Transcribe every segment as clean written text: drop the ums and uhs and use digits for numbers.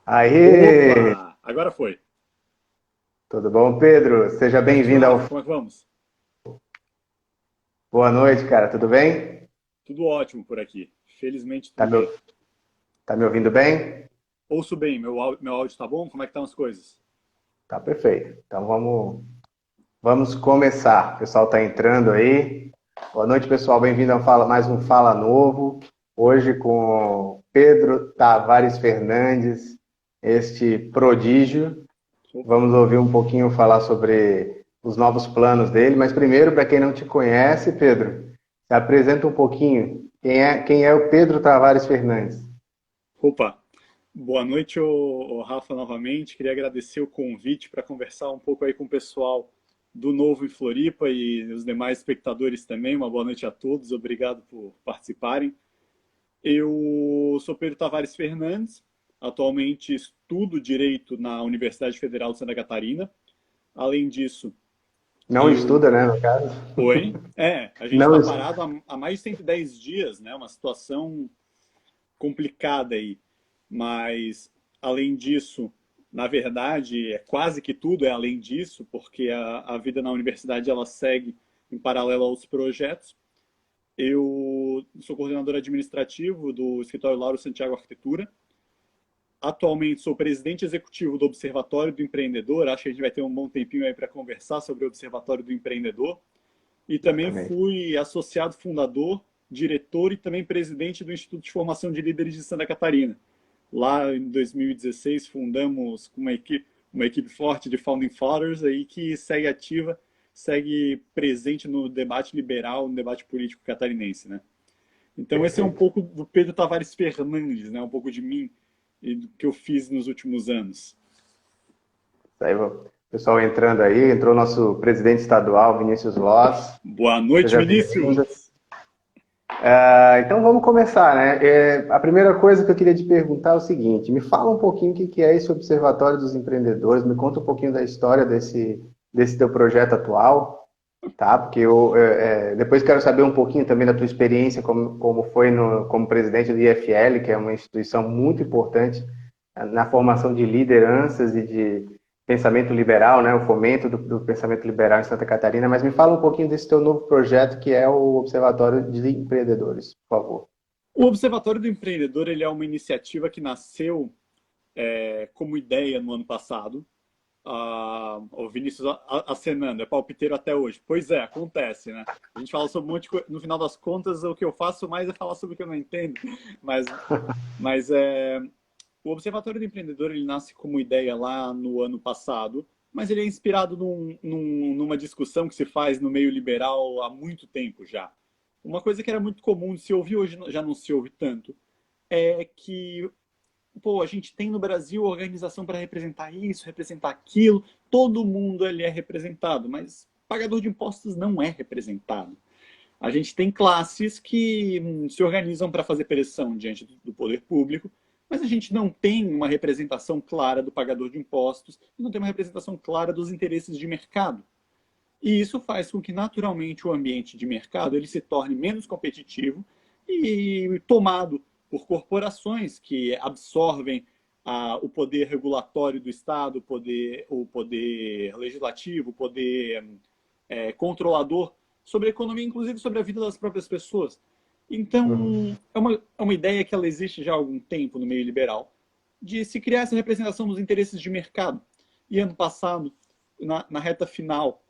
Aí, Opa! Agora foi. tudo bom, Pedro? Seja Certinho, bem-vindo ao. Rafa, como é que vamos? Boa noite, cara. Tudo bem? Tudo ótimo por aqui. Felizmente, Tá tudo me, bem. tá me ouvindo bem? Ouço bem, meu áudio tá bom? Como é que estão as coisas? Tá perfeito. Então vamos começar. O pessoal tá entrando aí. Boa noite, pessoal. Bem-vindo ao mais um Fala Novo. Hoje com Pedro Tavares Fernandes, este prodígio. Opa! Vamos ouvir um pouquinho falar sobre os novos planos dele, mas primeiro, para quem não te conhece, Pedro, se apresenta um pouquinho. Quem é o Pedro Tavares Fernandes? Opa! Boa noite, ô Rafa, novamente. Queria agradecer o convite para conversar um pouco aí com o pessoal do Novo em Floripa e os demais espectadores também. Uma boa noite a todos. Obrigado por participarem. Eu sou Pedro Tavares Fernandes. Atualmente estudo Direito na Universidade Federal de Santa Catarina. Além disso, Não eu... estuda, né, no caso? Oi? A gente Não, está parado há mais de 110 dias, né? Uma situação complicada aí. Mas, além disso, na verdade, é quase que tudo é além disso, porque a vida na universidade ela segue em paralelo aos projetos. Eu sou coordenador administrativo do escritório Lauro Santiago Arquitetura. Atualmente sou presidente executivo do Observatório do Empreendedor. Acho que a gente vai ter um bom tempinho aí para conversar sobre o Observatório do Empreendedor. E também exatamente. fui associado fundador, diretor e também presidente do Instituto de Formação de Líderes de Santa Catarina. Lá em 2016 fundamos uma equipe forte de Founding Fathers aí que segue ativa, segue presente no debate liberal, no debate político catarinense, né? Então esse é um Perfeito. pouco do Pedro Tavares Fernandes, né? Um pouco de mim e do que eu fiz nos últimos anos. Aí, o pessoal entrando aí, entrou nosso presidente estadual, Vinícius Loss. Boa noite, Seja bem-vindo. Vinícius! Então vamos começar, né? A primeira coisa que eu queria te perguntar é o seguinte: me fala um pouquinho o que é esse Observatório dos Empreendedores, me conta um pouquinho da história desse teu projeto atual, tá? Porque depois quero saber um pouquinho também da tua experiência como foi como presidente do IFL, que é uma instituição muito importante na formação de lideranças e de pensamento liberal, né? O fomento do pensamento liberal em Santa Catarina. Mas me fala um pouquinho desse teu novo projeto, que é o Observatório de Empreendedores, por favor. O Observatório do Empreendedor ele é uma iniciativa que nasceu como ideia no ano passado. O Vinícius acenando, é palpiteiro até hoje. Pois é, acontece, né? A gente fala sobre um monte de coisa. No final das contas, o que eu faço mais é falar sobre o que eu não entendo. Mas, mas o Observatório do Empreendedor ele nasce como ideia lá no ano passado, mas ele é inspirado numa discussão que se faz no meio liberal há muito tempo já. Uma coisa que era muito comum de se ouvir, hoje já não se ouve tanto, é que pô, a gente tem no Brasil organização para representar isso, representar aquilo, todo mundo ali é representado, mas pagador de impostos não é representado. A gente tem classes que se organizam para fazer pressão diante do poder público, mas a gente não tem uma representação clara do pagador de impostos e não tem uma representação clara dos interesses de mercado. E isso faz com que, naturalmente, o ambiente de mercado ele se torne menos competitivo e tomado por corporações que absorvem o poder regulatório do Estado, o poder legislativo, o poder controlador sobre a economia, inclusive sobre a vida das próprias pessoas. Uhum. Então, é uma ideia que ela existe já há algum tempo no meio liberal, de se criar essa representação dos interesses de mercado. E ano passado, na reta final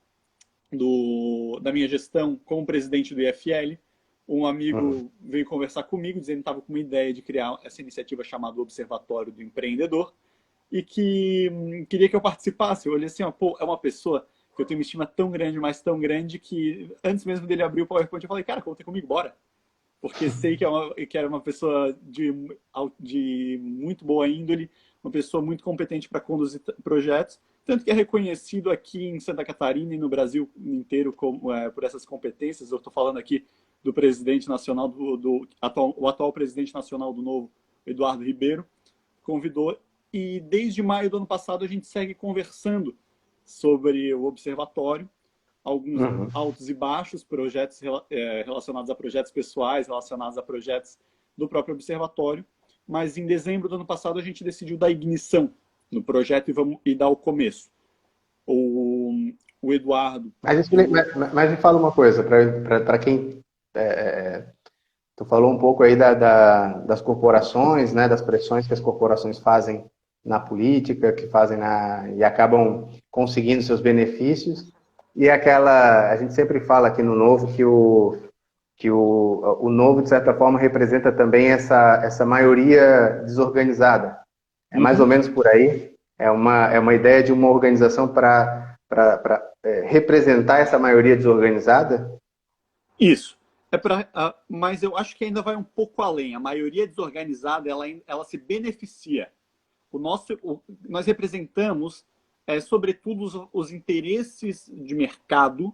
da minha gestão como presidente do IFL, um Uhum. amigo veio conversar comigo dizendo que estava com uma ideia de criar essa iniciativa chamada Observatório do Empreendedor e que queria que eu participasse. Eu olhei assim, ó, pô, é uma pessoa que eu tenho uma estima tão grande, mas tão grande, que antes mesmo dele abrir o PowerPoint eu falei, cara, conta comigo, bora. Porque sei que era uma pessoa de muito boa índole, uma pessoa muito competente para conduzir projetos, tanto que é reconhecido aqui em Santa Catarina e no Brasil inteiro por essas competências. Eu estou falando aqui do presidente nacional, o atual presidente nacional do Novo, Eduardo Ribeiro, convidou, e desde maio do ano passado a gente segue conversando sobre o observatório, alguns Uhum. altos e baixos, projetos relacionados a projetos pessoais, relacionados a projetos do próprio observatório. mas em dezembro do ano passado a gente decidiu dar ignição no projeto e dar o começo. O Eduardo e o... Mas me fala uma coisa, para quem tu falou um pouco aí das corporações, né, das pressões que as corporações fazem na política, que fazem e acabam conseguindo seus benefícios. E a gente sempre fala aqui no Novo que o Novo, de certa forma, representa também essa maioria desorganizada. É mais ou menos por aí. É uma ideia de uma organização para representar essa maioria desorganizada? Isso. Mas eu acho que ainda vai um pouco além. A maioria desorganizada, ela se beneficia. Nós representamos, sobretudo, os interesses de mercado,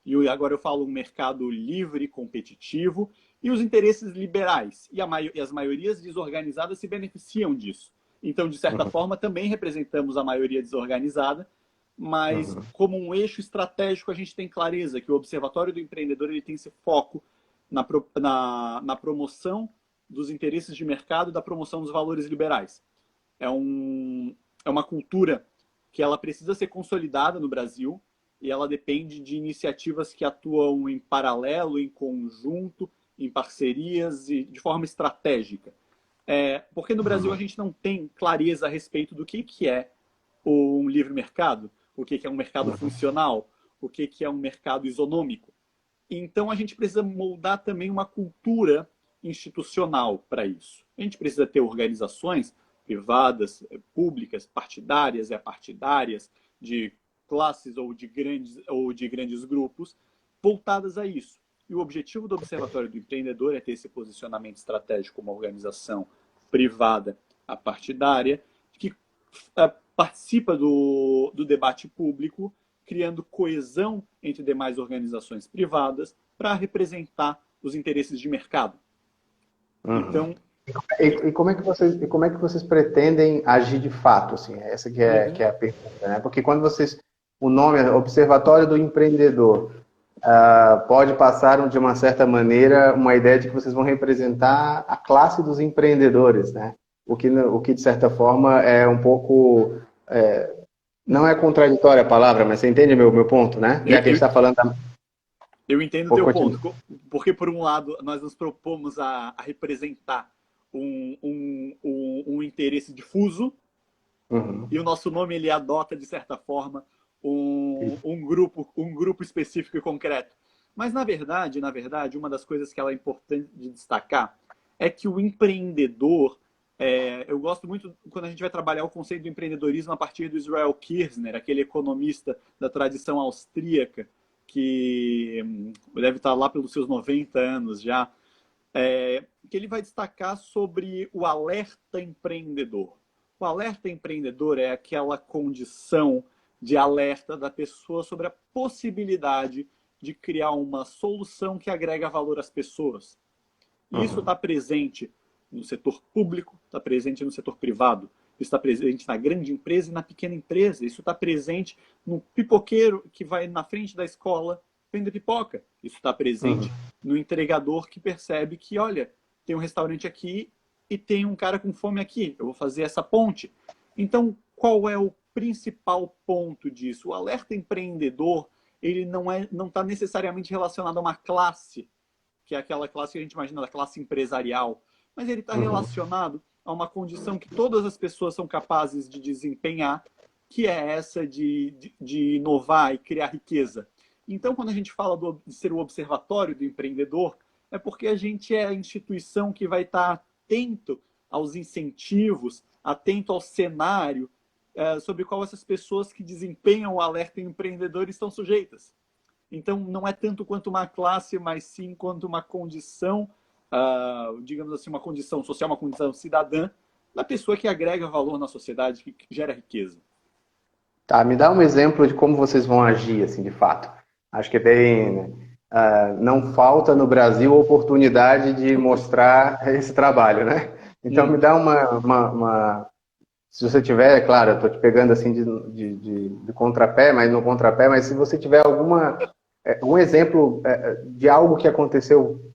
e agora eu falo um mercado livre, competitivo, e os interesses liberais. E as maiorias desorganizadas se beneficiam disso. Então, de certa forma, também representamos a maioria desorganizada, mas como um eixo estratégico a gente tem clareza que o Observatório do Empreendedor ele tem esse foco na promoção dos interesses de mercado e da promoção dos valores liberais. É uma cultura que ela precisa ser consolidada no Brasil e ela depende de iniciativas que atuam em paralelo, em conjunto, em parcerias e de forma estratégica. Porque no Brasil a gente não tem clareza a respeito do que é um livre mercado, o que é um mercado funcional, o que é um mercado isonômico. Então a gente precisa moldar também uma cultura institucional para isso. A gente precisa ter organizações privadas, públicas, partidárias e apartidárias, de classes ou de grandes grupos, voltadas a isso. E o objetivo do Observatório do Empreendedor é ter esse posicionamento estratégico como organização privada apartidária, que participa do debate público, criando coesão entre demais organizações privadas para representar os interesses de mercado. Então, E como é que vocês pretendem agir de fato? Assim, essa que é a pergunta, né? Porque o nome é Observatório do Empreendedor, pode passar de uma certa maneira uma ideia de que vocês vão representar a classe dos empreendedores, né? O que de certa forma é um pouco, não é contraditória a palavra, mas você entende meu ponto, né? Já que a gente está falando eu entendo o teu ponto, porque por um lado nós nos propomos a representar um interesse difuso, e o nosso nome ele adota, de certa forma, um grupo específico e concreto. Mas, na verdade, uma das coisas que ela é importante de destacar é que o empreendedor, eu gosto muito quando a gente vai trabalhar o conceito do empreendedorismo a partir do Israel Kirzner, aquele economista da tradição austríaca, que deve estar lá pelos seus 90 anos já, que ele vai destacar sobre o alerta empreendedor. O alerta empreendedor é aquela condição de alerta da pessoa sobre a possibilidade de criar uma solução que agrega valor às pessoas. E isso está presente no setor público, está presente no setor privado, isso está presente na grande empresa e na pequena empresa, isso está presente no pipoqueiro que vai na frente da escola vender pipoca, isso está presente no entregador que percebe que, olha, tem um restaurante aqui e tem um cara com fome aqui, eu vou fazer essa ponte. Então, qual é o principal ponto disso? O alerta empreendedor, ele não está necessariamente relacionado a uma classe, que é aquela classe que a gente imagina da classe empresarial, mas ele está relacionado a uma condição que todas as pessoas são capazes de desempenhar, que é essa de inovar e criar riqueza. Então, quando a gente fala de ser o observatório do empreendedor, é porque a gente é a instituição que vai estar atento aos incentivos, atento ao cenário sobre qual essas pessoas que desempenham o alerta empreendedor estão sujeitas. Então, não é tanto quanto uma classe, mas sim quanto uma condição, digamos assim, uma condição social, uma condição cidadã, da pessoa que agrega valor na sociedade, que gera riqueza. Tá, me dá um exemplo de como vocês vão agir, assim, de fato. Acho que não falta no Brasil oportunidade de mostrar esse trabalho, né? Então me dá se você tiver, claro, eu estou te pegando assim de contrapé, mas no contrapé, mas se você tiver um exemplo de algo que aconteceu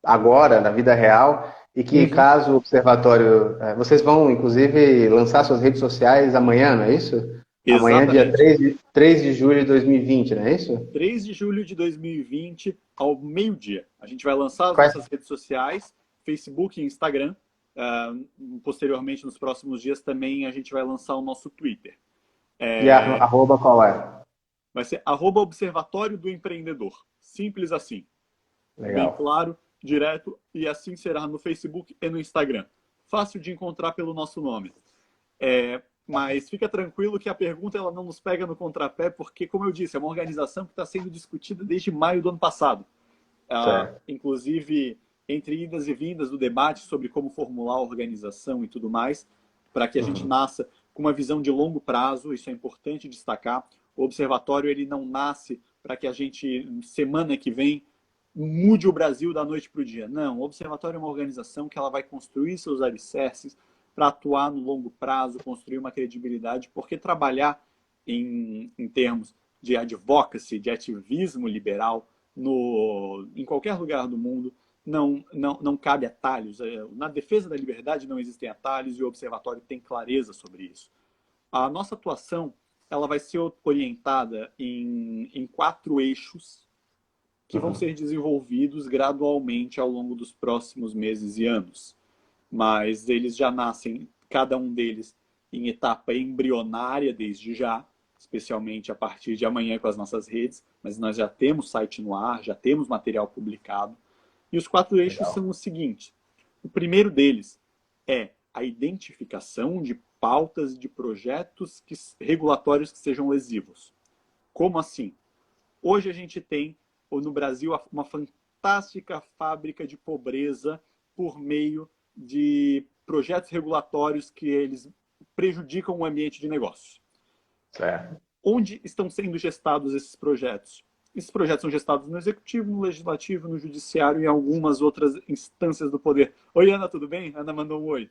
agora, na vida real, e que caso o observatório... vocês vão, inclusive, lançar suas redes sociais amanhã, não é isso? Amanhã, dia Exatamente. 3 de julho de 2020, não é isso? 3 de julho de 2020, ao meio-dia. A gente vai lançar as Quais... nossas redes sociais, Facebook e Instagram. Posteriormente, nos próximos dias, também a gente vai lançar o nosso Twitter. E a arroba qual é? Vai ser @Observatório do Empreendedor. Simples assim. Bem Legal. claro, direto, e assim será no Facebook e no Instagram. Fácil de encontrar pelo nosso nome. Mas fica tranquilo que a pergunta ela não nos pega no contrapé, porque, como eu disse, é uma organização que está sendo discutida desde maio do ano passado. Inclusive, entre idas e vindas do debate sobre como formular a organização e tudo mais, para que a gente nasça com uma visão de longo prazo, isso é importante destacar. O observatório ele não nasce para que a gente, semana que vem, mude o Brasil da noite para o dia. Não, o observatório é uma organização que ela vai construir seus alicerces para atuar no longo prazo, construir uma credibilidade, porque trabalhar em termos de advocacy, de ativismo liberal, em qualquer lugar do mundo, não cabe atalhos. Na defesa da liberdade não existem atalhos e o observatório tem clareza sobre isso. A nossa atuação ela vai ser orientada em 4 eixos que vão ser desenvolvidos gradualmente ao longo dos próximos meses e anos. Mas eles já nascem, cada um deles, em etapa embrionária desde já, especialmente a partir de amanhã com as nossas redes, mas nós já temos site no ar, já temos material publicado. E os 4 eixos são os seguintes. O primeiro deles é a identificação de pautas de projetos regulatórios que sejam lesivos. Como assim? Hoje a gente tem no Brasil uma fantástica fábrica de pobreza por meio de projetos regulatórios que eles prejudicam o ambiente de negócio. Certo. Onde estão sendo gestados esses projetos? Esses projetos são gestados no Executivo, no Legislativo, no Judiciário e em algumas outras instâncias do poder. Oi, Ana, tudo bem? Ana mandou um oi.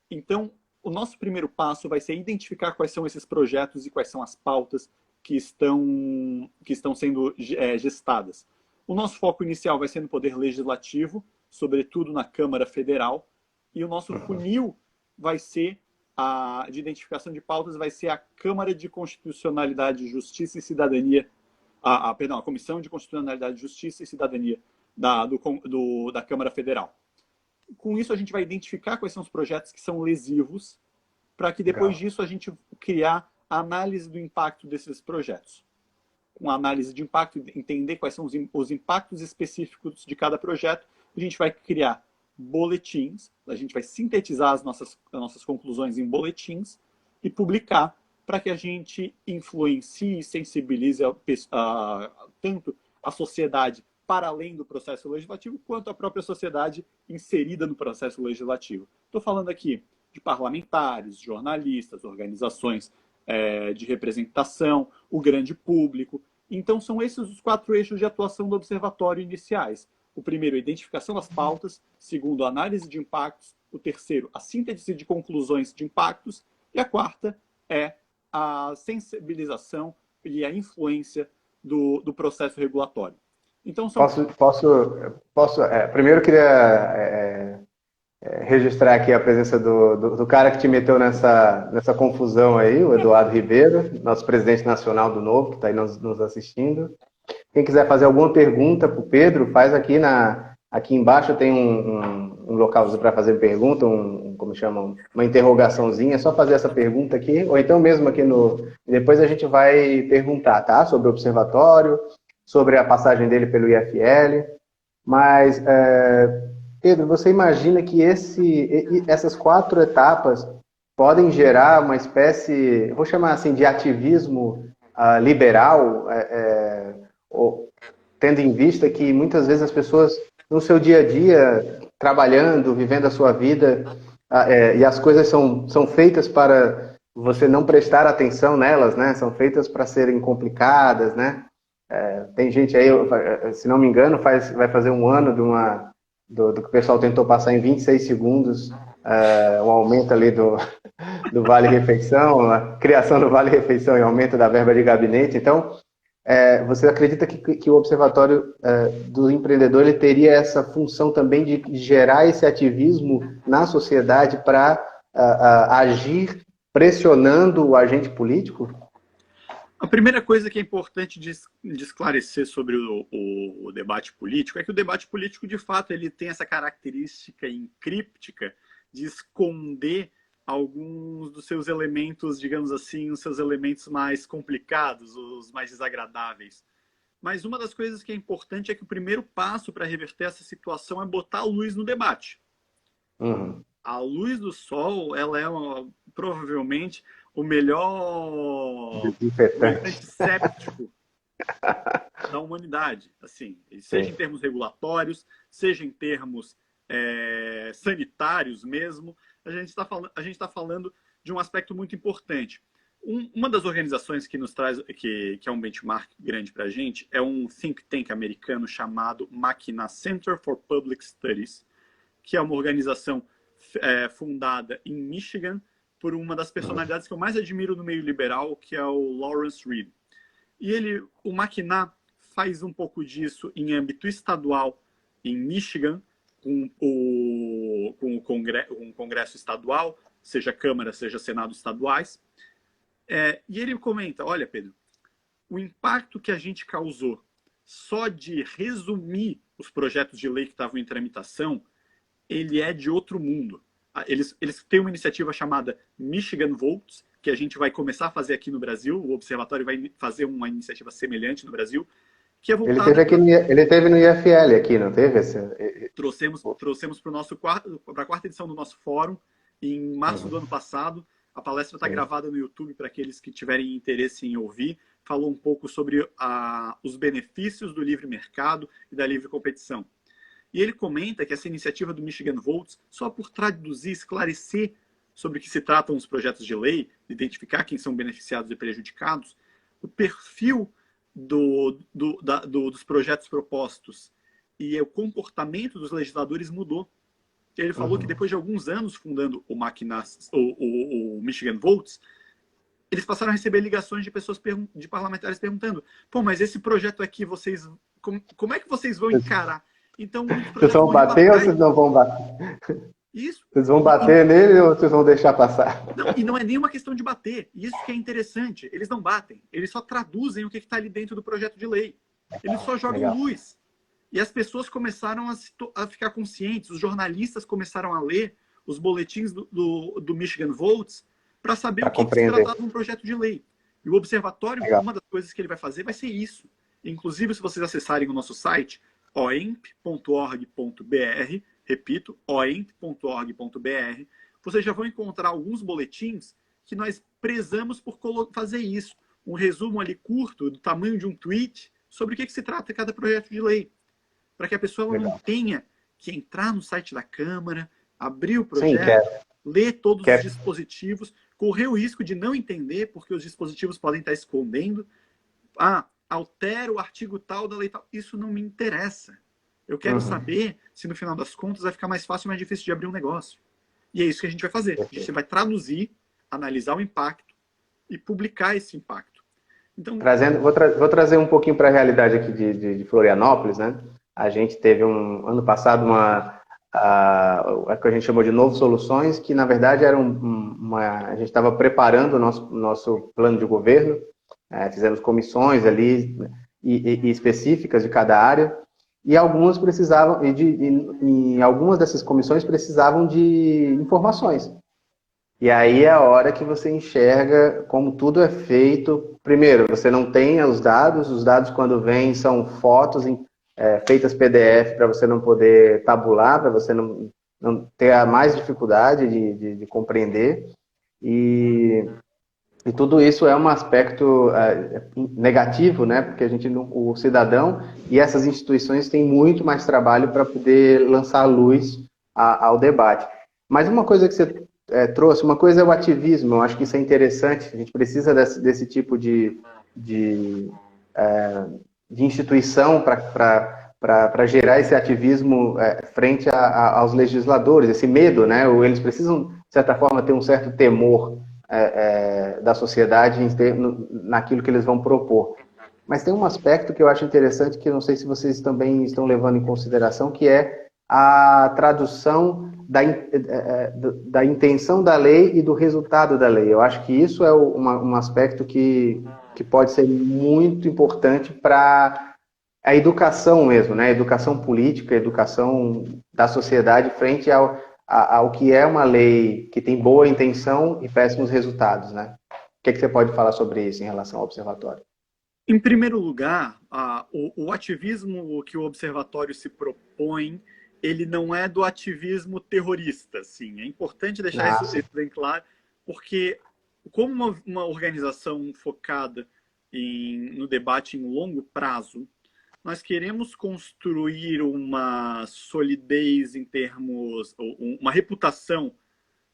Então, o nosso primeiro passo vai ser identificar quais são esses projetos e quais são as pautas que estão sendo gestadas. O nosso foco inicial vai ser no Poder Legislativo, sobretudo na Câmara Federal, e o nosso funil vai ser de identificação de pautas vai ser a Câmara de Constitucionalidade, Justiça e Cidadania, a Comissão de Constitucionalidade, Justiça e Cidadania da Câmara Federal. Com isso, a gente vai identificar quais são os projetos que são lesivos, para que depois disso a gente criar a análise do impacto desses projetos. Com a análise de impacto, entender quais são os impactos específicos de cada projeto, a gente vai criar boletins, a gente vai sintetizar as nossas conclusões em boletins e publicar para que a gente influencie e sensibilize tanto a sociedade para além do processo legislativo, quanto a própria sociedade inserida no processo legislativo. Estou falando aqui de parlamentares, jornalistas, organizações de representação, o grande público. Então, são esses os 4 eixos de atuação do observatório iniciais. O primeiro, a identificação das pautas. Segundo, a análise de impactos. O terceiro, a síntese de conclusões de impactos. E a quarta é a sensibilização e a influência do processo regulatório. Então, são... Primeiro, eu queria registrar aqui a presença do cara que te meteu nessa confusão aí, o Eduardo Ribeiro, nosso presidente nacional do Novo, que está aí nos assistindo. Quem quiser fazer alguma pergunta para o Pedro, faz aqui embaixo tem um local para fazer pergunta, como chamam, uma interrogaçãozinha, é só fazer essa pergunta aqui, ou então mesmo aqui depois a gente vai perguntar, tá? Sobre o observatório, sobre a passagem dele pelo IFL, mas... Pedro, você imagina que essas 4 etapas podem gerar uma espécie, vou chamar assim, de ativismo liberal, tendo em vista que muitas vezes as pessoas, no seu dia a dia, trabalhando, vivendo a sua vida, e as coisas são feitas para você não prestar atenção nelas, né? São feitas para serem complicadas, né? Tem gente aí, se não me engano, vai fazer um ano do que o pessoal tentou passar em 26 segundos, um aumento ali do Vale Refeição, a criação do Vale Refeição e aumento da verba de gabinete. Então, você acredita que o Observatório do Empreendedor ele teria essa função também de gerar esse ativismo na sociedade para agir pressionando o agente político? A primeira coisa que é importante de esclarecer sobre o debate político é que o debate político, de fato, ele tem essa característica encríptica de esconder alguns dos seus elementos, digamos assim, os seus elementos mais complicados, os mais desagradáveis. Mas uma das coisas que é importante é que o primeiro passo para reverter essa situação é botar a luz no debate. Uhum. A luz do sol, ela é provavelmente o melhor antisséptico da humanidade, assim, seja em termos regulatórios, seja em termos sanitários mesmo. A gente está falando de um aspecto muito importante. Uma das organizações que nos traz, que é um benchmark grande para a gente, é um think tank americano chamado Mackinac Center for Public Studies, que é uma organização fundada em Michigan por uma das personalidades que eu mais admiro no meio liberal, que é o Lawrence Reed. E o Mackinac faz um pouco disso em âmbito estadual em Michigan, com o Congresso estadual, seja Câmara, seja Senado estaduais. E ele comenta, olha, Pedro, o impacto que a gente causou só de resumir os projetos de lei que estavam em tramitação, ele é de outro mundo. Eles têm uma iniciativa chamada Michigan Votes, que a gente vai começar a fazer aqui no Brasil. O Observatório vai fazer uma iniciativa semelhante no Brasil, que é voltada... Ele teve no IFL aqui, não teve? Trouxemos para a quarta edição do nosso fórum, em março do ano passado. A palestra está gravada no YouTube para aqueles que tiverem interesse em ouvir. Falou um pouco sobre os benefícios do livre mercado e da livre competição. E ele comenta que essa iniciativa do Michigan Votes, só por traduzir, esclarecer sobre o que se tratam os projetos de lei, identificar quem são beneficiados e prejudicados, o perfil dos projetos propostos e o comportamento dos legisladores mudou. Ele falou que depois de alguns anos fundando o Michigan Votes, eles passaram a receber ligações de pessoas, de parlamentares perguntando: pô, mas esse projeto aqui, como é que vocês vão encarar? Então, vocês vão bater ou vocês não vão bater? Isso. Vocês vão bater nele ou vocês vão deixar passar? Não, e não é nenhuma questão de bater. Isso que é interessante. Eles não batem. Eles só traduzem o que está ali dentro do projeto de lei. Eles só jogam luz. E as pessoas começaram a ficar conscientes, os jornalistas começaram a ler os boletins do Michigan Votes para saber o que se tratava de um projeto de lei. E o Observatório, uma das coisas que ele vai fazer vai ser isso. Inclusive, se vocês acessarem o nosso site, oemp.org.br, repito, oemp.org.br, vocês já vão encontrar alguns boletins que nós prezamos por fazer isso. Um resumo ali curto, do tamanho de um tweet, sobre o que se trata cada projeto de lei. Para que a pessoa não tenha que entrar no site da Câmara, abrir o projeto, ler todos os dispositivos, correr o risco de não entender, porque os dispositivos podem estar escondendo. Altera o artigo tal da lei tal. Isso não me interessa. Eu quero saber se, no final das contas, vai ficar mais fácil ou mais difícil de abrir um negócio. E é isso que a gente vai fazer. A gente vai traduzir, analisar o impacto e publicar esse impacto. Então, vou trazer um pouquinho para a realidade aqui de Florianópolis, né? A gente teve ano passado o que a gente chamou de Novo Soluções, que na verdade era a gente estava preparando o nosso plano de governo, fizemos comissões ali e específicas de cada área, e algumas precisavam, e algumas dessas comissões precisavam de informações. E aí é a hora que você enxerga como tudo é feito. Primeiro, você não tem os dados quando vêm são fotos feitas PDF para você não poder tabular, para você não ter a mais dificuldade de compreender. E tudo isso é um aspecto negativo, né? Porque o cidadão e essas instituições têm muito mais trabalho para poder lançar luz ao debate. Mas uma coisa que você trouxe, uma coisa é o ativismo, eu acho que isso é interessante, a gente precisa desse tipo de instituição para gerar esse ativismo frente aos legisladores, esse medo, né? Eles precisam, de certa forma, ter um certo temor da sociedade naquilo que eles vão propor. Mas tem um aspecto que eu acho interessante, que eu não sei se vocês também estão levando em consideração, que é a tradução da intenção da lei e do resultado da lei. Eu acho que isso é um aspecto que pode ser muito importante para a educação mesmo, né? A educação política, a educação da sociedade frente ao que é uma lei que tem boa intenção e péssimos resultados, né? O que você pode falar sobre isso em relação ao observatório? Em primeiro lugar, o ativismo que o observatório se propõe, ele não é do ativismo terrorista, assim. É importante deixar Ah, isso bem claro, porque como uma organização focada no debate em longo prazo, nós queremos construir uma solidez em termos, uma reputação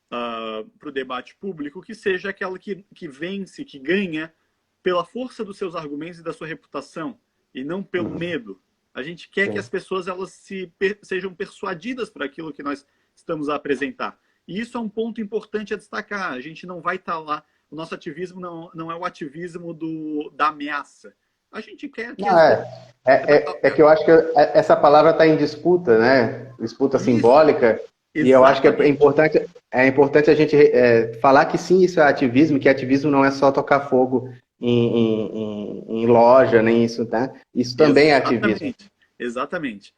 para o debate público que seja aquela que vence, que ganha pela força dos seus argumentos e da sua reputação, e não pelo medo. A gente quer que sim. as pessoas sejam persuadidas por aquilo que nós estamos a apresentar. E isso é um ponto importante a destacar. A gente não vai estar lá, o nosso ativismo não é o ativismo da ameaça. A gente quer que Não, as é, pessoas... é que eu acho que essa palavra está em disputa, né? Disputa Isso, simbólica, e eu acho que exatamente. é importante a gente falar que sim, isso é ativismo, que ativismo não é só tocar fogo em loja, nem isso, tá? Isso também é ativismo. Exatamente. Exatamente.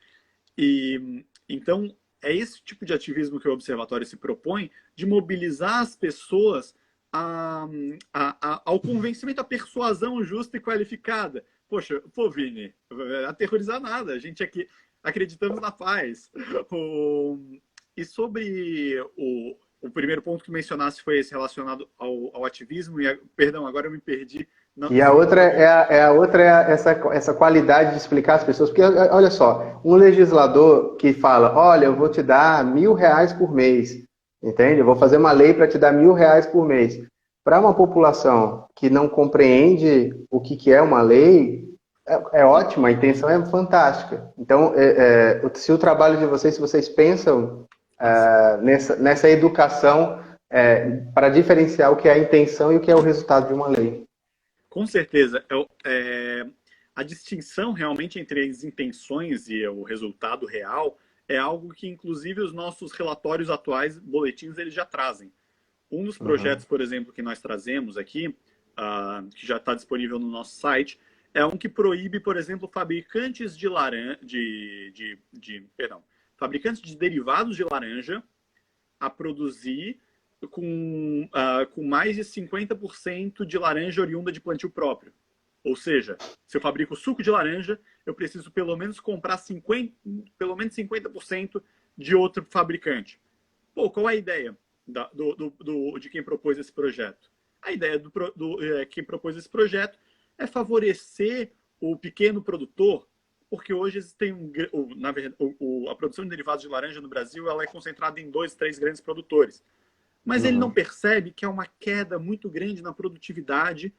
E então é esse tipo de ativismo que o observatório se propõe, de mobilizar as pessoas ao convencimento, à persuasão justa e qualificada. Poxa, pô, Vini, aterrorizar nada, a gente aqui acreditamos na paz. E sobre o primeiro ponto que mencionasse foi esse relacionado ao ativismo, perdão, agora eu me perdi. Não, E a outra essa qualidade de explicar às pessoas, porque olha só, um legislador que fala, olha, eu vou te dar R$ 1.000 por mês, entende? Eu vou fazer uma lei para te dar R$ 1.000 por mês. Para uma população que não compreende o que é uma lei, é ótimo, a intenção é fantástica. Então, se o trabalho de vocês, se vocês pensam nessa educação para diferenciar o que é a intenção e o que é o resultado de uma lei. Com certeza. A distinção realmente entre as intenções e o resultado real é algo que, inclusive, os nossos relatórios atuais, boletins, eles já trazem. Um dos Uhum. projetos, por exemplo, que nós trazemos aqui, que já está disponível no nosso site, é um que proíbe, por exemplo, fabricantes de laranja, perdão, fabricantes de derivados de laranja a produzir com mais de 50% de laranja oriunda de plantio próprio. Ou seja, se eu fabrico suco de laranja, eu preciso pelo menos comprar pelo menos 50% de outro fabricante. Pô, qual é a ideia de quem propôs esse projeto? A ideia quem propôs esse projeto é favorecer o pequeno produtor, porque hoje tem na verdade, a produção de derivados de laranja no Brasil ela é concentrada em 2, 3 grandes produtores. Mas ele não Uhum. percebe que há uma queda muito grande na produtividade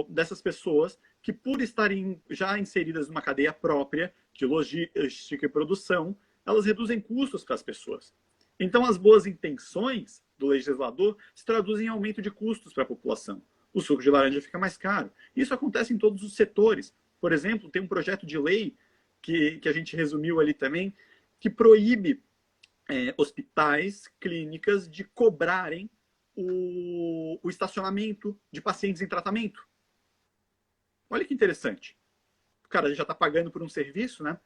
dessas pessoas que, por estarem já inseridas numa cadeia própria de logística e produção, elas reduzem custos para as pessoas. Então, as boas intenções do legislador se traduzem em aumento de custos para a população. O suco de laranja fica mais caro. Isso acontece em todos os setores. Por exemplo, tem um projeto de lei que a gente resumiu ali também, que proíbe hospitais, clínicas de cobrarem o estacionamento de pacientes em tratamento. Olha que interessante. O cara já está pagando por um serviço, né?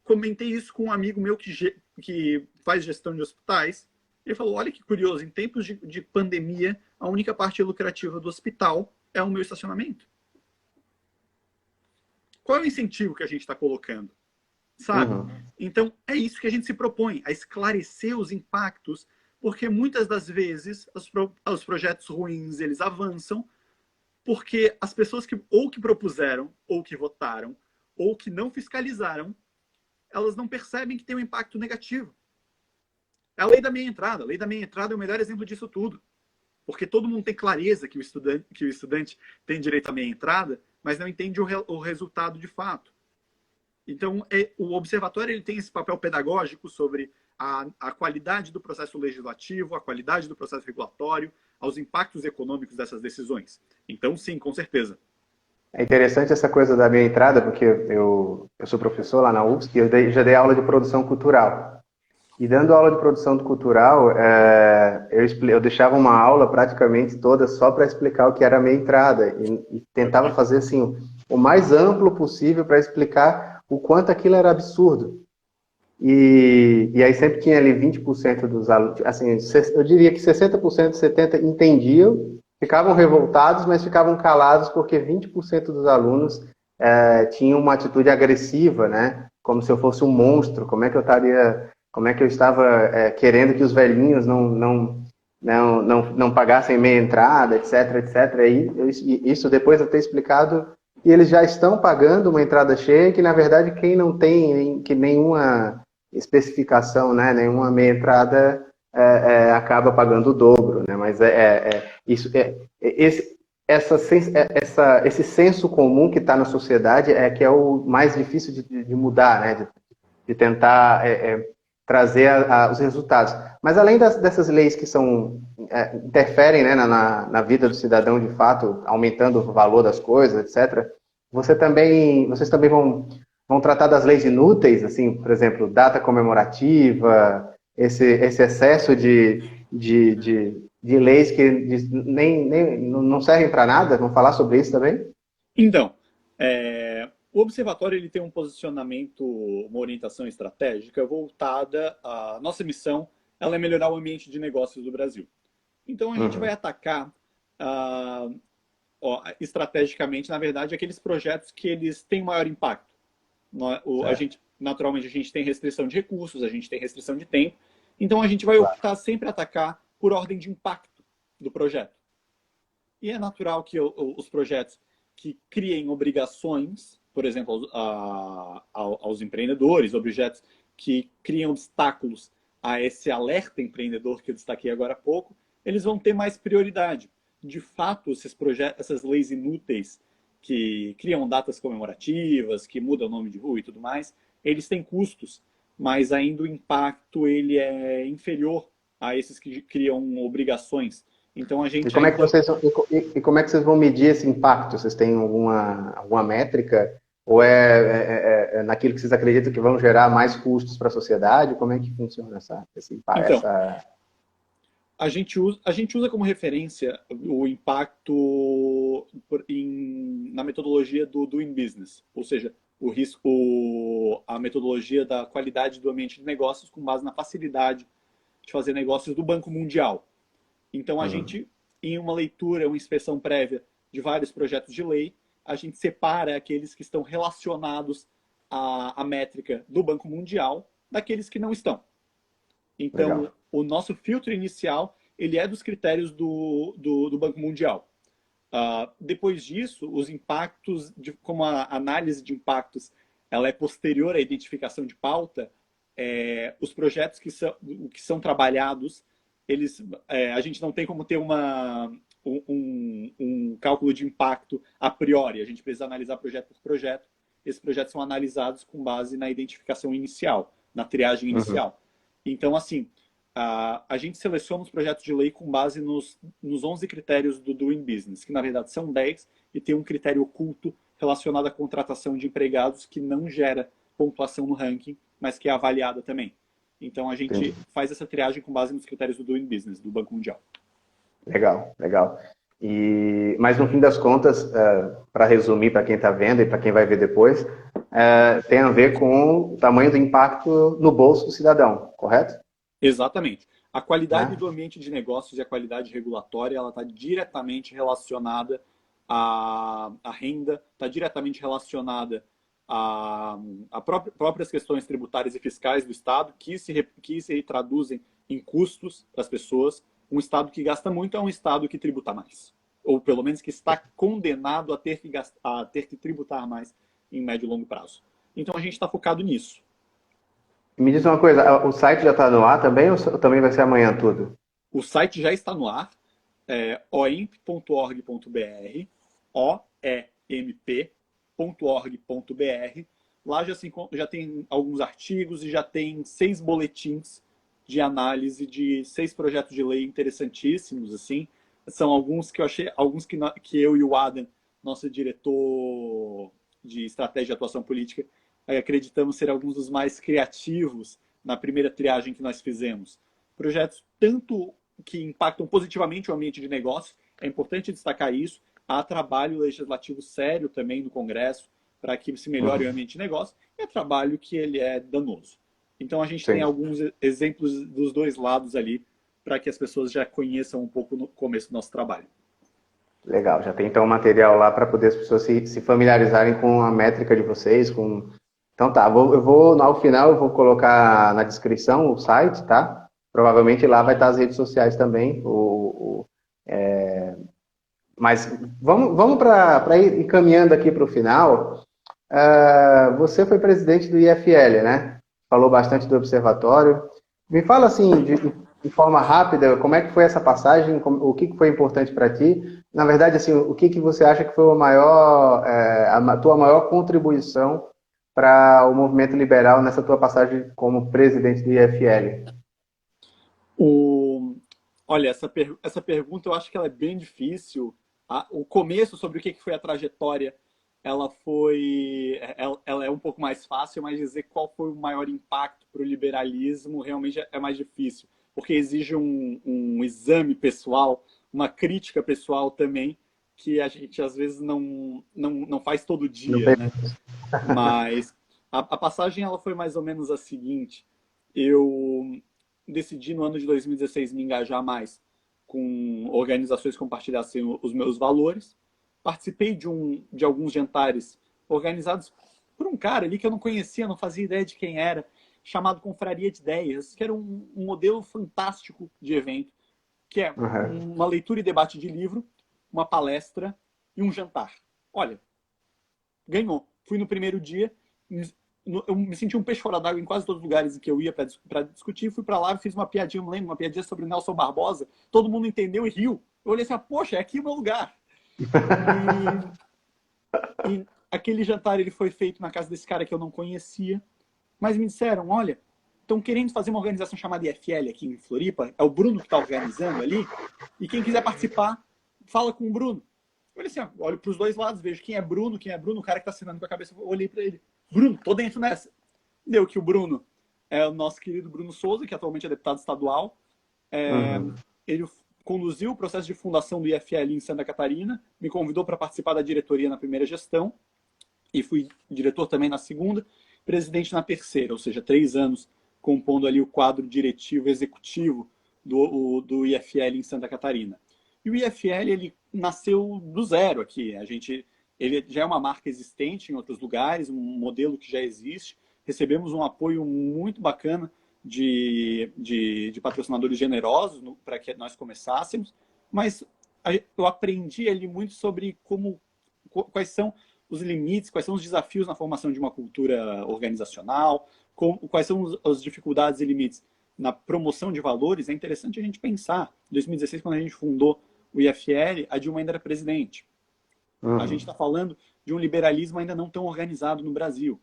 Comentei isso com um amigo meu que faz gestão de hospitais. Ele falou: olha que curioso, em tempos de pandemia, a única parte lucrativa do hospital é o meu estacionamento. Qual é o incentivo que a gente está colocando? Sabe? Uhum. Então, é isso que a gente se propõe, a esclarecer os impactos, porque muitas das vezes os projetos ruins, eles avançam, porque as pessoas que propuseram, ou que votaram, ou que não fiscalizaram, elas não percebem que tem um impacto negativo. É a lei da meia entrada. A lei da meia entrada é o melhor exemplo disso tudo. Porque todo mundo tem clareza que o estudante tem direito à meia entrada, mas não entende o resultado de fato. Então, o observatório ele tem esse papel pedagógico sobre a qualidade do processo legislativo, a qualidade do processo regulatório, aos impactos econômicos dessas decisões. Então, sim, com certeza. É interessante essa coisa da minha entrada, porque eu sou professor lá na UFSC e já dei aula de produção cultural. E dando aula de produção cultural, eu deixava uma aula praticamente toda só para explicar o que era a minha entrada e tentava fazer assim o mais amplo possível para explicar o quanto aquilo era absurdo. E aí sempre tinha ali 20% dos alunos, assim, eu diria que 60%, 70% entendiam, ficavam revoltados, mas ficavam calados porque 20% dos alunos tinham uma atitude agressiva, né? Como se eu fosse um monstro, como é que eu estava querendo que os velhinhos não pagassem meia entrada, etc, etc. Isso depois de eu ter explicado, e eles já estão pagando uma entrada cheia, que na verdade quem não tem que nenhuma especificação, né? Nenhuma meia entrada acaba pagando o dobro, né? Mas isso esse senso comum que está na sociedade é que é o mais difícil de mudar, né? De tentar trazer os resultados. Mas além dessas leis que interferem, né, na vida do cidadão de fato, aumentando o valor das coisas, etc. Vocês também vão tratar das leis inúteis, assim, por exemplo, data comemorativa, esse excesso de leis que nem não servem para nada. Vamos falar sobre isso também? Então, o observatório ele tem um posicionamento, uma orientação estratégica voltada à nossa missão, ela é melhorar o ambiente de negócios do Brasil. Então a gente vai atacar estrategicamente, na verdade, aqueles projetos que eles têm maior impacto. Naturalmente, a gente tem restrição de recursos, a gente tem restrição de tempo, então a gente vai optar sempre atacar por ordem de impacto do projeto. E é natural que os projetos que criem obrigações, por exemplo, aos empreendedores, objetos que criam obstáculos a esse alerta empreendedor que eu destaquei agora há pouco, eles vão ter mais prioridade. De fato, essas leis inúteis que criam datas comemorativas, que mudam o nome de rua e tudo mais, eles têm custos, mas ainda o impacto ele é inferior a esses que criam obrigações. Então a gente como é que como é que vocês vão medir esse impacto? Vocês têm alguma métrica? Ou é naquilo que vocês acreditam que vão gerar mais custos para a sociedade? Como é que funciona esse impacto? Então, a gente usa como referência o impacto na metodologia do Doing Business, ou seja, a metodologia da qualidade do ambiente de negócios com base na facilidade de fazer negócios do Banco Mundial. Então, a gente, em uma leitura, uma inspeção prévia de vários projetos de lei, a gente separa aqueles que estão relacionados à métrica do Banco Mundial daqueles que não estão. Então, legal, o nosso filtro inicial ele é dos critérios do Banco Mundial. Depois disso, os impactos, como a análise de impactos ela é posterior à identificação de pauta, os projetos que são trabalhados, a gente não tem como ter um cálculo de impacto a priori. A gente precisa analisar projeto por projeto. Esses projetos são analisados com base na identificação inicial, na triagem inicial. Então, assim, a gente seleciona os projetos de lei com base nos 11 critérios do Doing Business, que na verdade são 10, e tem um critério oculto relacionado à contratação de empregados que não gera pontuação no ranking, mas que é avaliada também. Então, a gente faz essa triagem com base nos critérios do Doing Business, do Banco Mundial. Legal, legal. Mas no fim das contas, para resumir para quem está vendo e para quem vai ver depois, tem a ver com o tamanho do impacto no bolso do cidadão, correto? Exatamente. A qualidade do ambiente de negócios e a qualidade regulatória ela está diretamente relacionada à renda, está diretamente relacionada a próprias questões tributárias e fiscais do Estado, que se traduzem em custos para as pessoas. Um Estado que gasta muito é um Estado que tributa mais. Ou pelo menos que está condenado a ter que tributar mais em médio e longo prazo. Então a gente está focado nisso. Me diz uma coisa, o site já está no ar também ou também vai ser amanhã tudo? O site já está no ar, oemp.org.br, oemp.org.br. Lá já tem alguns artigos e já tem 6 boletins de análise de 6 projetos de lei interessantíssimos, assim. São alguns que eu achei, alguns que eu e o Adam nosso diretor de estratégia e atuação política, acreditamos ser alguns dos mais criativos na primeira triagem que nós fizemos. Projetos tanto que impactam positivamente o ambiente de negócios, é importante destacar isso, há trabalho legislativo sério também no Congresso para que se melhore o ambiente de negócio, e é trabalho que ele é danoso. Então a gente tem alguns exemplos dos dois lados ali, para que as pessoas já conheçam um pouco no começo do nosso trabalho. Legal, já tem então um material lá para poder as pessoas se familiarizarem com a métrica de vocês. Então tá, ao final eu vou colocar na descrição o site, tá? Provavelmente lá vai estar as redes sociais também. Mas vamos para ir caminhando aqui para o final. Você foi presidente do IFL, né? Falou bastante do observatório. Me fala assim, de forma rápida, como é que foi essa passagem, o que foi importante para ti? Na verdade, assim, o que você acha que foi a tua maior contribuição para o movimento liberal nessa tua passagem como presidente do IFL? Olha, essa pergunta eu acho que ela é bem difícil. O começo sobre o que foi a trajetória, ela é um pouco mais fácil, mas dizer qual foi o maior impacto para o liberalismo realmente é mais difícil, porque exige um exame pessoal, uma crítica pessoal também, que a gente às vezes não faz todo dia, né? Mas a passagem ela foi mais ou menos a seguinte: eu decidi no ano de 2016 me engajar mais com organizações que compartilhassem os meus valores. Participei de alguns jantares organizados por um cara ali que eu não conhecia, não fazia ideia de quem era, chamado Confraria de Ideias, que era um modelo fantástico de evento, que é uma leitura e debate de livro, uma palestra e um jantar. Olha, ganhou. Fui no primeiro dia, eu me senti um peixe fora d'água em quase todos os lugares em que eu ia para discutir. Fui para lá e fiz uma piadinha, não lembro, uma piadinha sobre o Nelson Barbosa. Todo mundo entendeu e riu. Eu olhei assim, poxa, é aqui o meu lugar. E aquele jantar ele foi feito na casa desse cara que eu não conhecia. Mas me disseram, olha, estão querendo fazer uma organização chamada IFL aqui em Floripa. É o Bruno que está organizando ali. E quem quiser participar, fala com o Bruno. Eu olhei assim, olho para os dois lados, vejo quem é Bruno, o cara que está assinando com a cabeça. Eu olhei para ele, Bruno, tô dentro nessa. Deu que o Bruno é o nosso querido Bruno Souza, que atualmente é deputado estadual. Ele conduziu o processo de fundação do IFL em Santa Catarina, me convidou para participar da diretoria na primeira gestão, e fui diretor também na segunda, presidente na terceira, ou seja, 3 anos compondo ali o quadro diretivo executivo do IFL em Santa Catarina. E o IFL, ele nasceu do zero aqui. Ele já é uma marca existente em outros lugares, um modelo que já existe. Recebemos um apoio muito bacana de patrocinadores generosos para que nós começássemos, mas eu aprendi ali muito sobre quais são os limites, quais são os desafios na formação de uma cultura organizacional, quais são as dificuldades e limites na promoção de valores. É interessante a gente pensar. Em 2016, quando a gente fundou o IFL, a Dilma ainda era presidente. A gente está falando de um liberalismo ainda não tão organizado no Brasil.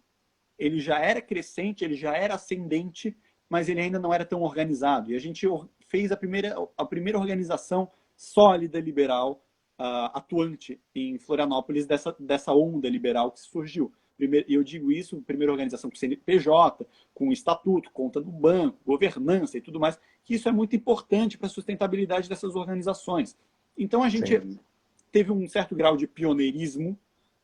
Ele já era crescente, ele já era ascendente, mas ele ainda não era tão organizado. E a gente fez a primeira organização sólida, liberal, atuante em Florianópolis, dessa onda liberal que surgiu. E eu digo isso, primeira organização com CNPJ, com estatuto, conta do banco, governança e tudo mais, que isso é muito importante para a sustentabilidade dessas organizações. Então a gente teve um certo grau de pioneirismo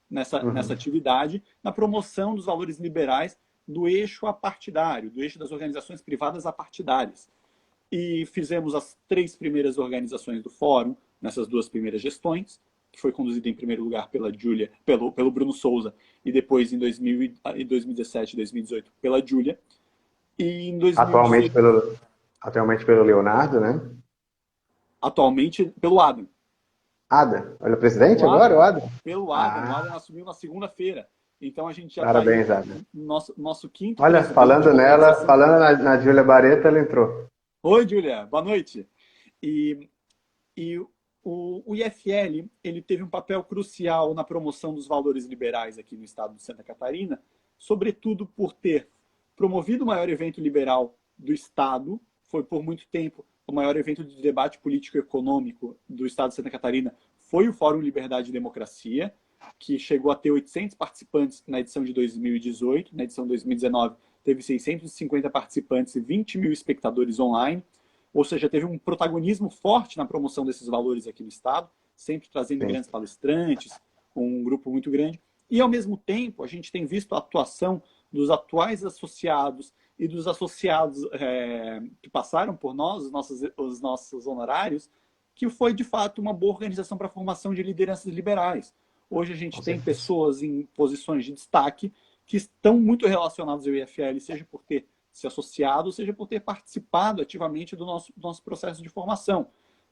nessa atividade, na promoção dos valores liberais do eixo apartidário, do eixo das organizações privadas apartidárias. E fizemos as 3 primeiras organizações do fórum, nessas 2 primeiras gestões, que foi conduzida em primeiro lugar pela Júlia, pelo Bruno Souza, e depois em 2017 e 2018 pela Júlia. E em 2018, atualmente pelo Leonardo, né? Atualmente pelo Adam. Adam? Olha o presidente agora, o Adam? Pelo Adam. O Adam assumiu na segunda-feira. Então a gente já Parabéns, tá aí Adam. Nosso quinto Olha, falando na Júlia Barreto, ela entrou. Oi, Júlia. Boa noite. E o IFL ele teve um papel crucial na promoção dos valores liberais aqui no estado de Santa Catarina, sobretudo por ter promovido o maior evento liberal do estado. Foi por muito tempo o maior evento de debate político e econômico do estado de Santa Catarina, foi o Fórum Liberdade e Democracia. que chegou a ter 800 participantes na edição de 2018, na edição de 2019 teve 650 participantes e 20 mil espectadores online, ou seja, teve um protagonismo forte na promoção desses valores aqui no Estado, sempre trazendo grandes palestrantes, um grupo muito grande. E, ao mesmo tempo, a gente tem visto a atuação dos atuais associados e dos associados que passaram por nós, os nossos honorários, que foi, de fato, uma boa organização para a formação de lideranças liberais. Hoje a gente tem pessoas em posições de destaque que estão muito relacionadas ao IFL, seja por ter se associado, seja por ter participado ativamente do nosso processo de formação.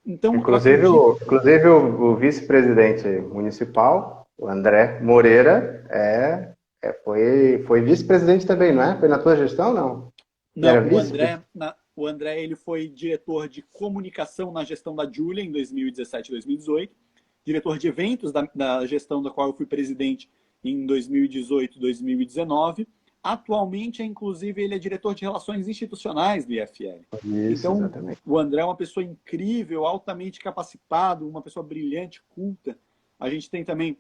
Então, inclusive o vice-presidente municipal, o André Moreira, foi vice-presidente também, não é? Foi na tua gestão, não? Não, o André ele foi diretor de comunicação na gestão da Júlia em 2017 e 2018, diretor de eventos da gestão da qual eu fui presidente em 2018 e 2019. Atualmente, inclusive, ele é diretor de relações institucionais do IFL. Isso, então, exatamente. O André é uma pessoa incrível, altamente capacitado, uma pessoa brilhante, culta. A gente tem também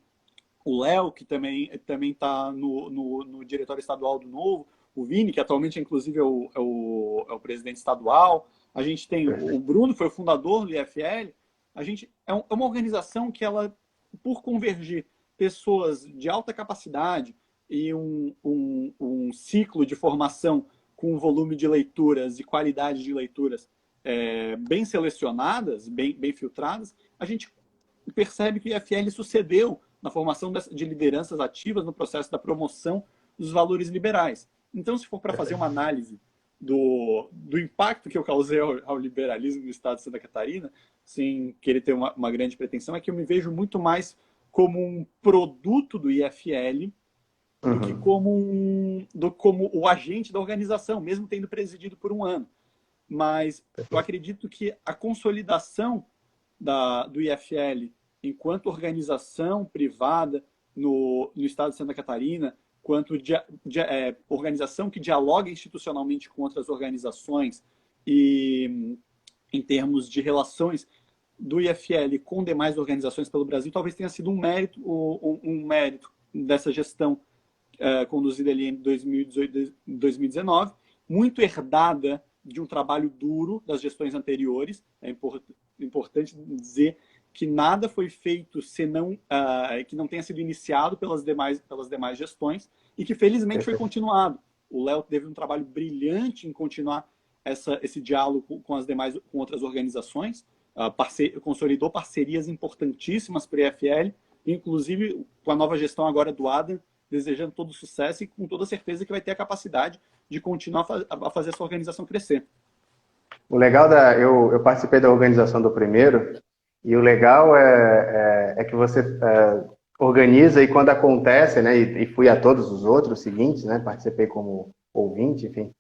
o Léo, que também está no diretório estadual do Novo, o Vini, que atualmente, inclusive, é o presidente estadual. A gente tem o Bruno, foi o fundador do IFL. A gente é uma organização que ela, por convergir pessoas de alta capacidade e um ciclo de formação com volume de leituras e qualidade de leituras bem selecionadas, bem filtradas, a gente percebe que o IFL sucedeu na formação de lideranças ativas no processo da promoção dos valores liberais. Então, se for para fazer uma análise do impacto que eu causei ao liberalismo no estado de Santa Catarina, sem querer ter uma grande pretensão, é que eu me vejo muito mais como um produto do IFL do que como o agente da organização, mesmo tendo presidido por um ano. Mas eu acredito que a consolidação do IFL enquanto organização privada no estado de Santa Catarina, quanto organização que dialoga institucionalmente com outras organizações e em termos de relações do IFL com demais organizações pelo Brasil, talvez tenha sido um mérito dessa gestão conduzida ali em 2018 e 2019, muito herdada de um trabalho duro das gestões anteriores. É importante dizer que nada foi feito que não tenha sido iniciado pelas demais gestões e que felizmente foi continuado. O Léo teve um trabalho brilhante em continuar esse diálogo com outras organizações, consolidou parcerias importantíssimas para o IFL, inclusive com a nova gestão agora do Adam, desejando todo sucesso e com toda certeza que vai ter a capacidade de continuar a fazer essa organização crescer. O legal eu participei da organização do primeiro, e o legal é que você organiza e quando acontece, né, e fui a todos os outros seguintes, né, participei como ouvinte, enfim,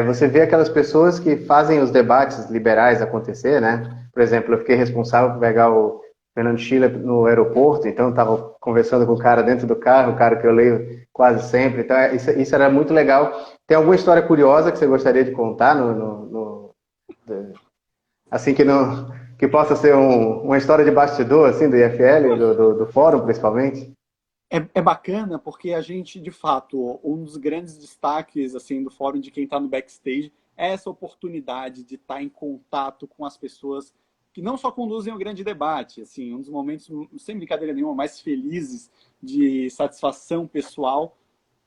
você vê aquelas pessoas que fazem os debates liberais acontecer, né? Por exemplo, eu fiquei responsável por pegar o Fernando Schiller no aeroporto, então eu estava conversando com o cara dentro do carro, o cara que eu leio quase sempre, então isso era muito legal. Tem alguma história curiosa que você gostaria de contar assim que possa ser uma história de bastidor assim do IFL, do fórum principalmente? É bacana porque a gente, de fato, um dos grandes destaques assim do fórum de quem está no backstage é essa oportunidade de estar em contato com as pessoas que não só conduzem o grande debate, assim, um dos momentos, sem brincadeira nenhuma, mais felizes de satisfação pessoal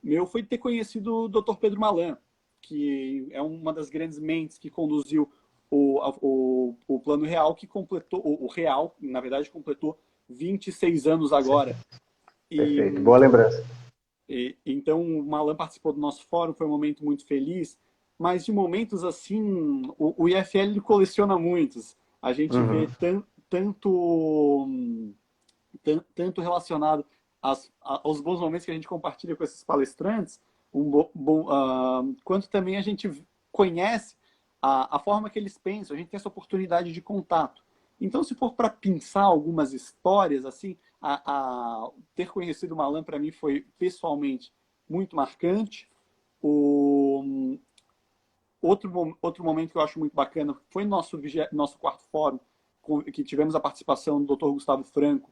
meu foi ter conhecido o Dr. Pedro Malan, que é uma das grandes mentes que conduziu o Plano Real, que completou, o Real, na verdade, completou 26 anos agora. Perfeito, boa lembrança. Então, o Malan participou do nosso fórum, foi um momento muito feliz, mas de momentos assim, o IFL ele coleciona muitos. A gente vê tanto relacionado aos bons momentos que a gente compartilha com esses palestrantes, quanto também a gente conhece a forma que eles pensam, a gente tem essa oportunidade de contato. Então, se for para pensar algumas histórias, assim, ter conhecido o Malan para mim foi pessoalmente muito marcante. Outro momento que eu acho muito bacana foi nosso quarto fórum, que tivemos a participação do Dr. Gustavo Franco,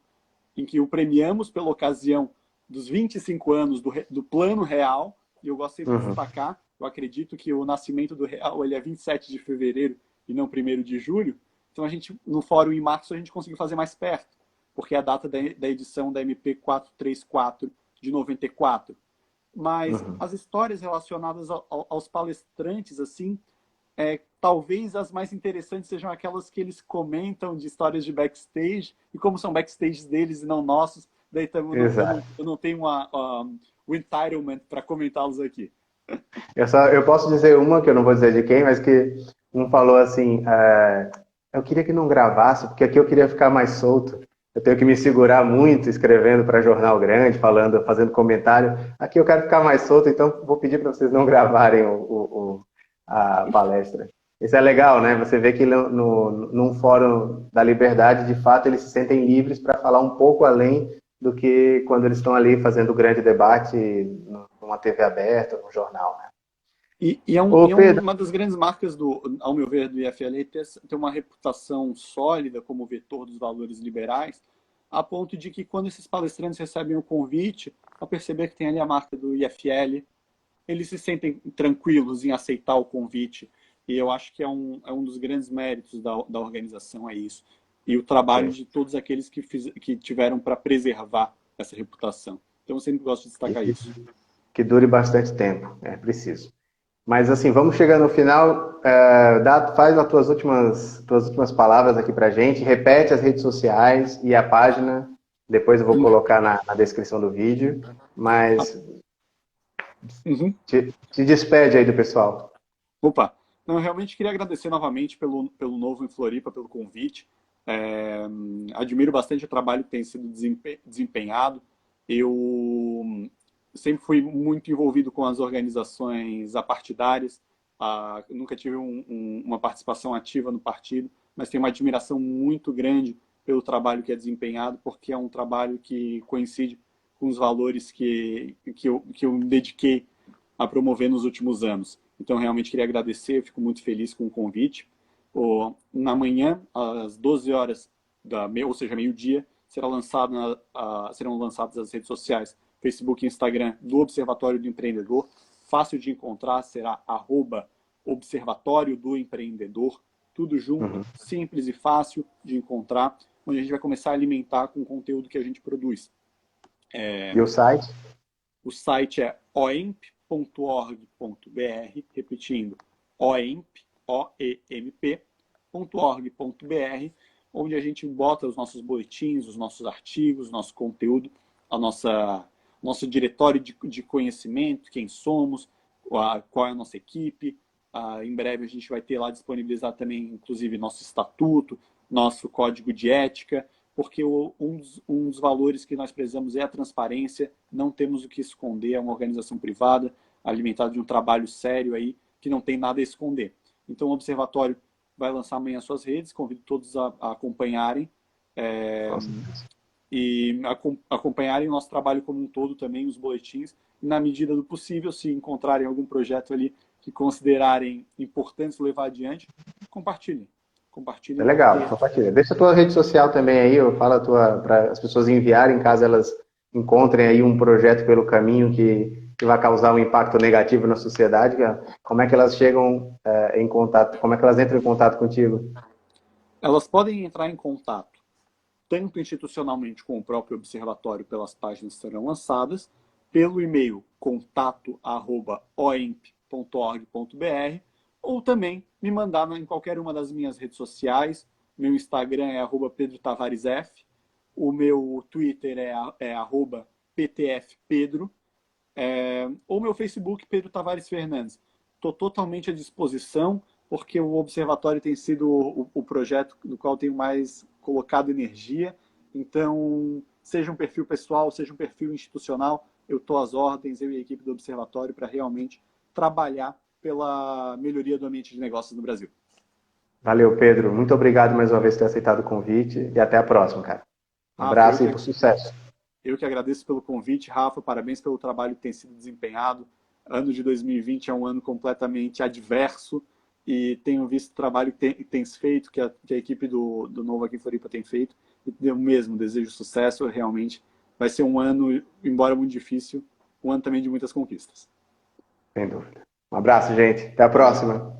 em que o premiamos pela ocasião dos 25 anos do Plano Real, e eu gosto sempre de destacar, eu acredito que o nascimento do Real ele é 27 de fevereiro e não 1º de julho, então a gente, no fórum em março, a gente conseguiu fazer mais perto, porque é a data da edição da MP 434 de 94. Mas as histórias relacionadas aos palestrantes, assim, talvez as mais interessantes sejam aquelas que eles comentam de histórias de backstage, e como são backstages deles e não nossos, daí também eu não tenho o entitlement para comentá-los aqui. Eu posso dizer uma, que eu não vou dizer de quem, mas que um falou assim, eu queria que não gravasse, porque aqui eu queria ficar mais solto. Eu tenho que me segurar muito escrevendo para jornal grande, falando, fazendo comentário. Aqui eu quero ficar mais solto, então vou pedir para vocês não gravarem a palestra. Isso é legal, né? Você vê que num fórum da liberdade, de fato, eles se sentem livres para falar um pouco além do que quando eles estão ali fazendo o grande debate numa TV aberta, num jornal, né? E uma das grandes marcas, ao meu ver, do IFL é ter uma reputação sólida como vetor dos valores liberais, a ponto de que quando esses palestrantes recebem o convite, ao perceber que tem ali a marca do IFL, eles se sentem tranquilos em aceitar o convite. E eu acho que é um dos grandes méritos da organização, é isso. E o trabalho de todos aqueles que tiveram para preservar essa reputação. Então eu sempre gosto de destacar isso. Que dure bastante tempo, é preciso. Mas assim, vamos chegar no final. Faz as tuas últimas palavras aqui pra gente. Repete as redes sociais e a página. Depois eu vou colocar na descrição do vídeo. Mas te despede aí do pessoal. Opa! Não, eu realmente queria agradecer novamente pelo Novo em Floripa, pelo convite. Admiro bastante o trabalho que tem sido desempenhado. Eu sempre fui muito envolvido com as organizações apartidárias. Nunca tive uma participação ativa no partido, mas tenho uma admiração muito grande pelo trabalho que é desempenhado, porque é um trabalho que coincide com os valores que eu me dediquei a promover nos últimos anos. Então, realmente queria agradecer, eu fico muito feliz com o convite. Na manhã, às 12 horas, ou seja, meio-dia, serão lançadas as redes sociais, Facebook e Instagram do Observatório do Empreendedor. Fácil de encontrar, será @Observatório do Empreendedor. Tudo junto, simples e fácil de encontrar, onde a gente vai começar a alimentar com o conteúdo que a gente produz. E o site? O site é oemp.org.br, repetindo, oemp.org.br, onde a gente bota os nossos boletins, os nossos artigos, nosso conteúdo, nosso diretório de conhecimento, quem somos, qual é a nossa equipe. Em breve a gente vai ter lá disponibilizar também, inclusive, nosso estatuto, nosso código de ética, porque um dos valores que nós prezamos é a transparência, não temos o que esconder, é uma organização privada, alimentada de um trabalho sério aí, que não tem nada a esconder. Então o Observatório vai lançar amanhã as suas redes, convido todos a acompanharem, e acompanharem o nosso trabalho como um todo também, os boletins, e na medida do possível, se encontrarem algum projeto ali que considerarem importantes levar adiante, compartilhem. É legal, compartilha. Deixa a tua rede social também aí, fala para as pessoas enviarem, caso elas encontrem aí um projeto pelo caminho que vai causar um impacto negativo na sociedade. Como é que elas chegam em contato, como é que elas entram em contato contigo? Elas podem entrar em contato tanto institucionalmente com o próprio observatório, pelas páginas que serão lançadas, pelo e-mail contato@oemp.org.br, ou também me mandar em qualquer uma das minhas redes sociais. Meu Instagram é @PedroTavaresF, o meu Twitter é @PTFPedro, ou meu Facebook, Pedro Tavares Fernandes. Estou totalmente à disposição, porque o Observatório tem sido o projeto no qual tenho mais colocado energia. Então, seja um perfil pessoal, seja um perfil institucional, eu estou às ordens, eu e a equipe do Observatório, para realmente trabalhar pela melhoria do ambiente de negócios no Brasil. Valeu, Pedro. Muito obrigado mais uma vez por ter aceitado o convite e até a próxima, cara. Um abraço e por sucesso. Eu que agradeço pelo convite, Rafa. Parabéns pelo trabalho que tem sido desempenhado. Ano de 2020 é um ano completamente adverso, e tenho visto o trabalho que tens feito, que a equipe do Novo aqui em Floripa tem feito, e eu mesmo desejo sucesso, realmente. Vai ser um ano, embora muito difícil, um ano também de muitas conquistas. Sem dúvida. Um abraço, gente. Até a próxima.